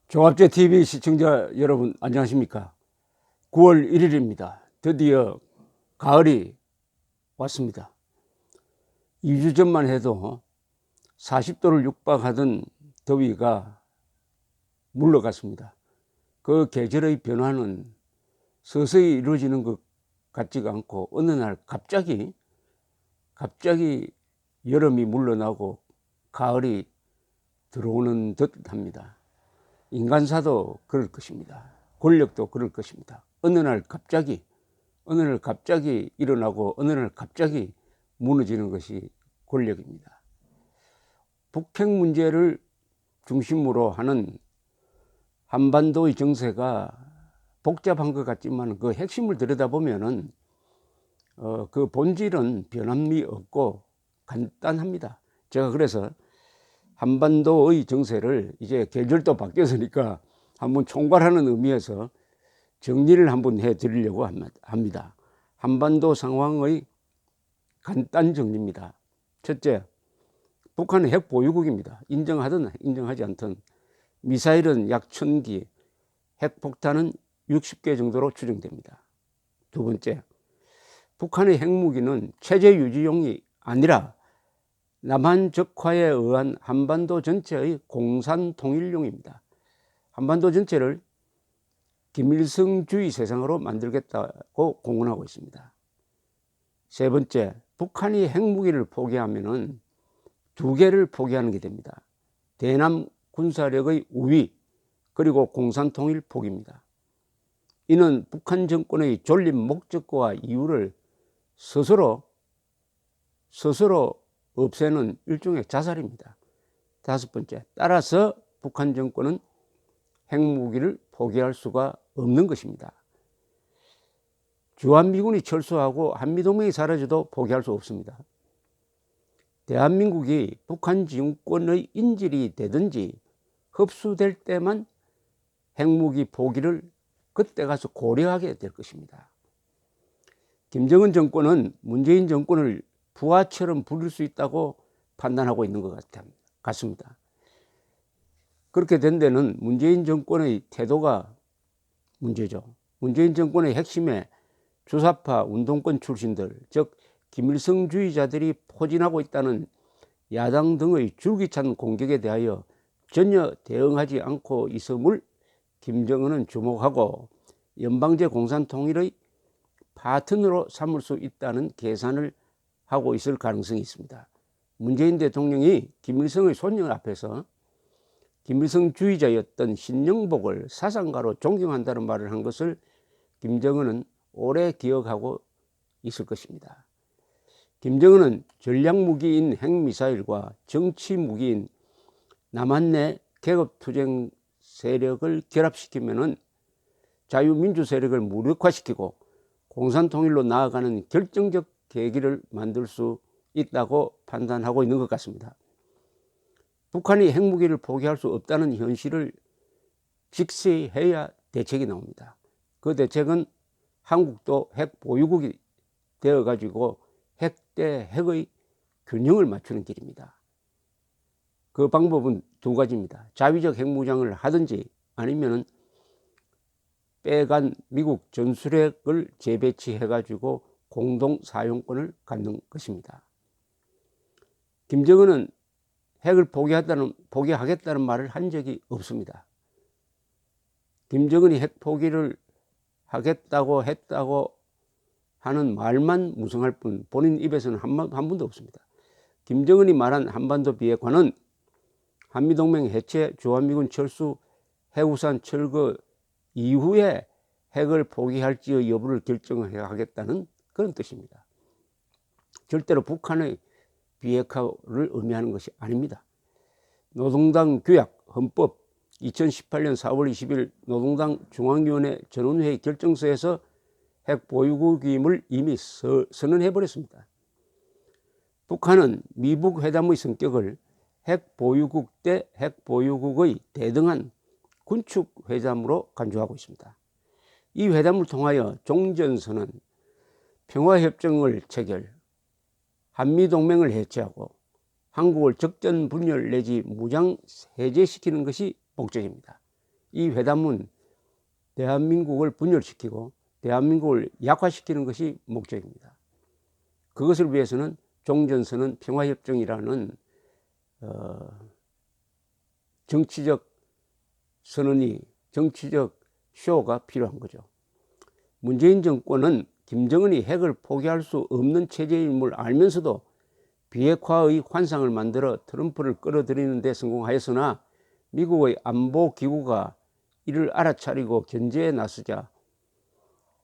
종합제 TV 시청자 여러분 안녕하십니까? 9월 1일입니다. 드디어 가을이 왔습니다. 2주 전만 해도 40도를 육박하던 더위가 물러갔습니다. 그 계절의 변화는 서서히 이루어지는 것 같지가 않고 어느 날 갑자기 여름이 물러나고 가을이 들어오는 듯 합니다. 인간사도 그럴 것입니다. 권력도 그럴 것입니다. 어느 날 갑자기 일어나고 어느 날 갑자기 무너지는 것이 권력입니다. 북핵 문제를 중심으로 하는 한반도의 정세가 복잡한 것 같지만 그 핵심을 들여다보면은 그 본질은 변함이 없고 간단합니다. 제가 그래서 한반도의 정세를 이제 계절도 바뀌었으니까 한번 총괄하는 의미에서 정리를 한번 해드리려고 합니다. 한반도 상황의 간단 정리입니다. 첫째, 북한은 핵 보유국입니다. 인정하든 인정하지 않든 미사일은 약 1000기, 핵폭탄은 60개 정도로 추정됩니다. 두 번째, 북한의 핵무기는 체제 유지용이 아니라 남한 적화에 의한 한반도 전체의 공산 통일용입니다. 한반도 전체를 김일성주의 세상으로 만들겠다고 공언하고 있습니다. 세 번째, 북한이 핵무기를 포기하면은 두 개를 포기하는 게 됩니다. 대남 군사력의 우위 그리고 공산 통일 포기입니다. 이는 북한 정권의 존립 목적과 이유를 스스로 없애는 일종의 자살입니다. 다섯 번째, 따라서 북한 정권은 핵무기를 포기할 수가 없는 것입니다. 주한미군이 철수하고 한미동맹이 사라져도 포기할 수 없습니다. 대한민국이 북한 정권의 인질이 되든지 흡수될 때만 핵무기 포기를 그때 가서 고려하게 될 것입니다. 김정은 정권은 문재인 정권을 부하처럼 부릴 수 있다고 판단하고 있는 것 같습니다. 그렇게 된 데는 문재인 정권의 태도가 문제죠. 문재인 정권의 핵심에 주사파 운동권 출신들, 즉 김일성주의자들이 포진하고 있다는 야당 등의 줄기찬 공격에 대하여 전혀 대응하지 않고 있음을 김정은은 주목하고 연방제 공산통일의 파트너로 삼을 수 있다는 계산을 하고 있을 가능성이 있습니다. 문재인 대통령이 김일성의 손녀 앞에서 김일성주의자였던 신영복을 사상가로 존경한다는 말을 한 것을 김정은은 오래 기억하고 있을 것입니다. 김정은은 전략무기인 핵미사일과 정치무기인 남한 내 계급투쟁 세력을 결합시키면은 자유민주 세력을 무력화시키고 공산통일로 나아가는 결정적 계기를 만들 수 있다고 판단하고 있는 것 같습니다. 북한이 핵무기를 포기할 수 없다는 현실을 직시해야 대책이 나옵니다. 그 대책은 한국도 핵 보유국이 되어가지고 핵 대 핵의 균형을 맞추는 길입니다. 그 방법은 두 가지입니다. 자위적 핵무장을 하든지 아니면 빼간 미국 전술핵을 재배치해가지고 공동 사용권을 갖는 것입니다. 김정은은 핵을 포기하겠다는 말을 한 적이 없습니다. 김정은이 핵 포기를 하겠다고 했다고 하는 말만 무성할 뿐 본인 입에서는 한 번도 없습니다. 김정은이 말한 한반도 비핵화는 한미동맹 해체, 주한미군 철수, 해우산 철거 이후에 핵을 포기할지의 여부를 결정하겠다는 그런 뜻입니다. 절대로 북한의 비핵화를 의미하는 것이 아닙니다. 노동당 규약, 헌법 2018년 4월 20일 노동당 중앙위원회 전원회의 결정서에서 핵 보유국임을 이미 선언해버렸습니다. 북한은 미북 회담의 성격을 핵 보유국 대 핵 보유국의 대등한 군축 회담으로 간주하고 있습니다. 이 회담을 통하여 종전선언, 평화협정을 체결, 한미동맹을 해체하고 한국을 적전 분열 내지 무장 해제시키는 것이 목적입니다. 이 회담은 대한민국을 분열시키고 대한민국을 약화시키는 것이 목적입니다. 그것을 위해서는 종전선언 평화협정이라는 정치적 선언이, 정치적 쇼가 필요한 거죠. 문재인 정권은 김정은이 핵을 포기할 수 없는 체제임을 알면서도 비핵화의 환상을 만들어 트럼프를 끌어들이는 데 성공하였으나 미국의 안보기구가 이를 알아차리고 견제에 나서자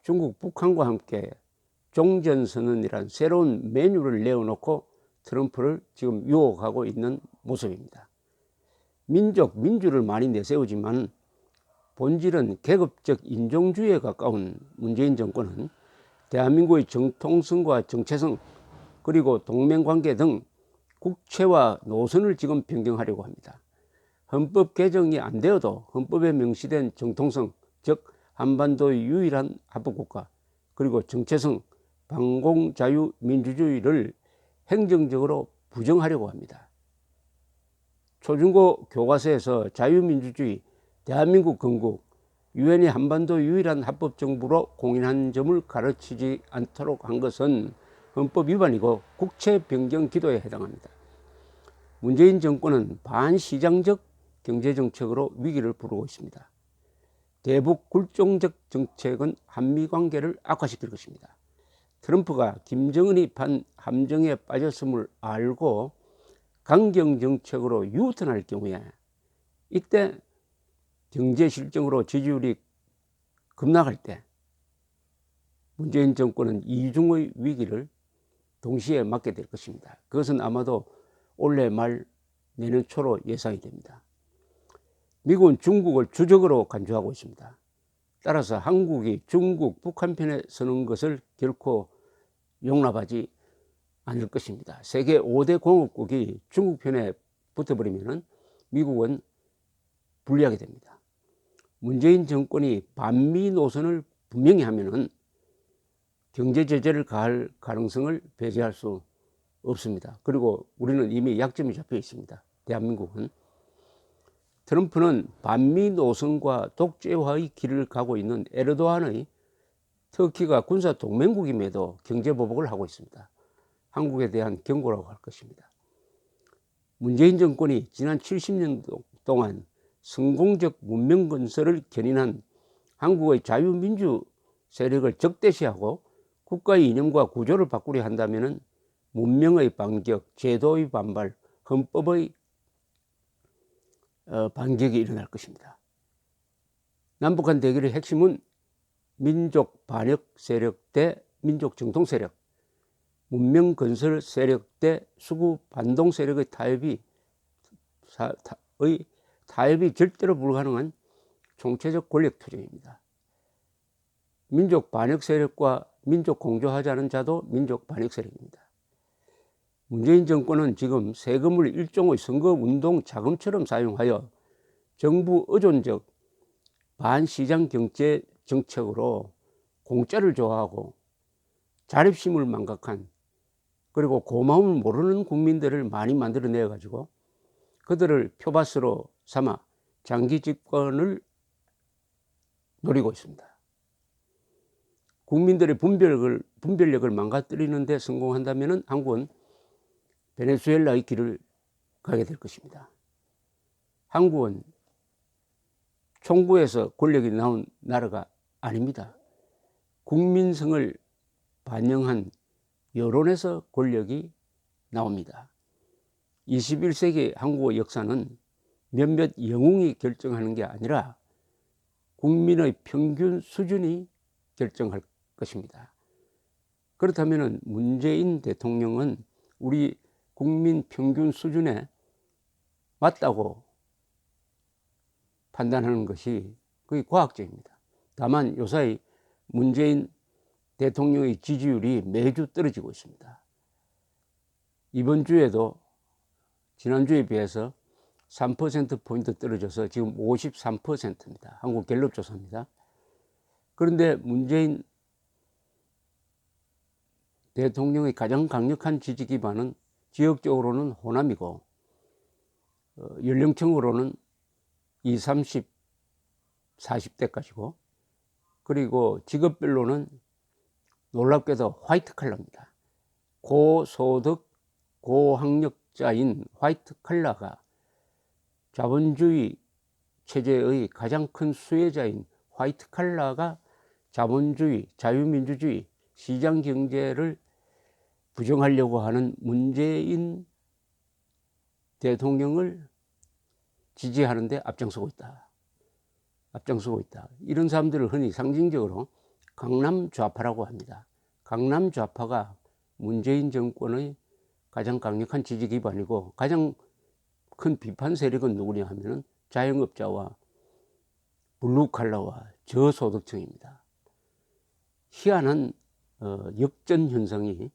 중국, 북한과 함께 종전선언이란 새로운 메뉴를 내어놓고 트럼프를 지금 유혹하고 있는 모습입니다. 민주를 많이 내세우지만 본질은 계급적 인종주의에 가까운 문재인 정권은 대한민국의 정통성과 정체성 그리고 동맹관계 등 국채와 노선을 지금 변경하려고 합니다. 헌법 개정이 안 되어도 헌법에 명시된 정통성, 즉 한반도의 유일한 합법국가 그리고 정체성, 반공자유민주주의를 행정적으로 부정하려고 합니다. 초중고 교과서에서 자유민주주의, 대한민국 건국, 유엔이 한반도 유일한 합법정부로 공인한 점을 가르치지 않도록 한 것은 헌법 위반이고 국채 변경 기도에 해당합니다. 문재인 정권은 반시장적 경제정책으로 위기를 부르고 있습니다. 대북 굴종적 정책은 한미관계를 악화시킬 것입니다. 트럼프가 김정은이 판 함정에 빠졌음을 알고 강경정책으로 유턴할 경우에 이때 경제실정으로 지지율이 급락할 때 문재인 정권은 이중의 위기를 동시에 맞게 될 것입니다. 그것은 아마도 올해 말 내년 초로 예상이 됩니다. 미국은 중국을 주적으로 간주하고 있습니다. 따라서 한국이 중국, 북한 편에 서는 것을 결코 용납하지 않을 것입니다. 세계 5대 공업국이 중국 편에 붙어버리면 미국은 불리하게 됩니다. 문재인 정권이 반미 노선을 분명히 하면은 경제 제재를 가할 가능성을 배제할 수 없습니다. 그리고 우리는 이미 약점이 잡혀 있습니다. 대한민국은. 트럼프는 반미 노선과 독재화의 길을 가고 있는 에르도안의 터키가 군사 동맹국임에도 경제 보복을 하고 있습니다. 한국에 대한 경고라고 할 것입니다. 문재인 정권이 지난 70년 동안 성공적 문명 건설을 견인한 한국의 자유민주 세력을 적대시하고 국가의 이념과 구조를 바꾸려 한다면 문명의 반격, 제도의 반발, 헌법의 반격이 일어날 것입니다. 남북한 대결의 핵심은 민족 반역 세력 대 민족 정통 세력, 문명 건설 세력 대 수구 반동 세력의 타협이 절대로 불가능한 총체적 권력 투쟁입니다. 민족 반역 세력과 민족 공조하자는 자도 민족 반역 세력입니다. 문재인 정권은 지금 세금을 일종의 선거운동 자금처럼 사용하여 정부 의존적 반시장 경제 정책으로 공짜를 좋아하고 자립심을 망각한 그리고 고마움을 모르는 국민들을 많이 만들어내 가지고 그들을 표밭으로 삼아 장기 집권을 노리고 있습니다. 국민들의 분별력을 망가뜨리는 데 성공한다면 한국은 베네수엘라의 길을 가게 될 것입니다. 한국은 총구에서 권력이 나온 나라가 아닙니다. 국민성을 반영한 여론에서 권력이 나옵니다. 21세기 한국의 역사는 몇몇 영웅이 결정하는 게 아니라 국민의 평균 수준이 결정할 것입니다. 그렇다면 문재인 대통령은 우리 국민 평균 수준에 맞다고 판단하는 것이 거의 과학적입니다. 다만 요사이 문재인 대통령의 지지율이 매주 떨어지고 있습니다. 이번 주에도 지난주에 비해서 3%포인트 떨어져서 지금 53%입니다. 한국갤럽 조사입니다. 그런데 문재인 대통령의 가장 강력한 지지 기반은 지역적으로는 호남이고 연령층으로는 20, 30 40대까지고, 그리고 직업별로는 놀랍게도 화이트 칼라입니다. 고소득, 고학력자인 화이트 칼라가 자본주의 체제의 가장 큰 수혜자인 화이트 칼라가 자본주의, 자유민주주의, 시장경제를 부정하려고 하는 문재인 대통령을 지지하는 데 앞장서고 있다. 이런 사람들을 흔히 상징적으로 강남 좌파라고 합니다. 강남 좌파가 문재인 정권의 가장 강력한 지지 기반이고, 가장 큰 비판 세력은 누구냐 하면은 자영업자와 블루칼라와 저소득층입니다. 희한한 역전 현상이,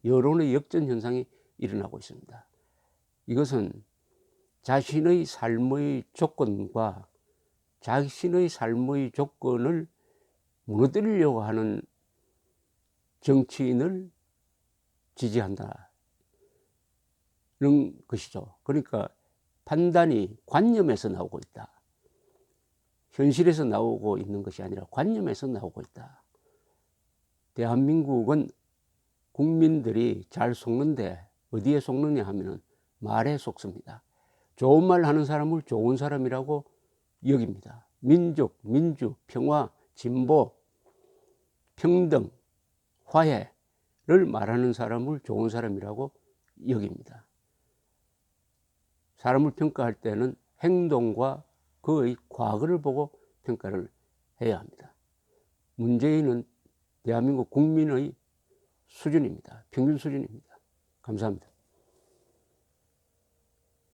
여론의 역전 현상이 일어나고 있습니다. 이것은 자신의 삶의 조건과 자신의 삶의 조건을 무너뜨리려고 하는 정치인을 지지한다는 것이죠. 그러니까 판단이 관념에서 나오고 있다. 현실에서 나오고 있는 것이 아니라 관념에서 나오고 있다. 대한민국은 국민들이 잘 속는데 어디에 속느냐 하면은 말에 속습니다. 좋은 말 하는 사람을 좋은 사람이라고 여깁니다. 민족, 민주, 평화, 진보, 평등, 화해를 말하는 사람을 좋은 사람이라고 여깁니다. 사람을 평가할 때는 행동과 그의 과거를 보고 평가를 해야 합니다. 문재인은 대한민국 국민의 수준입니다. 평균 수준입니다. 감사합니다.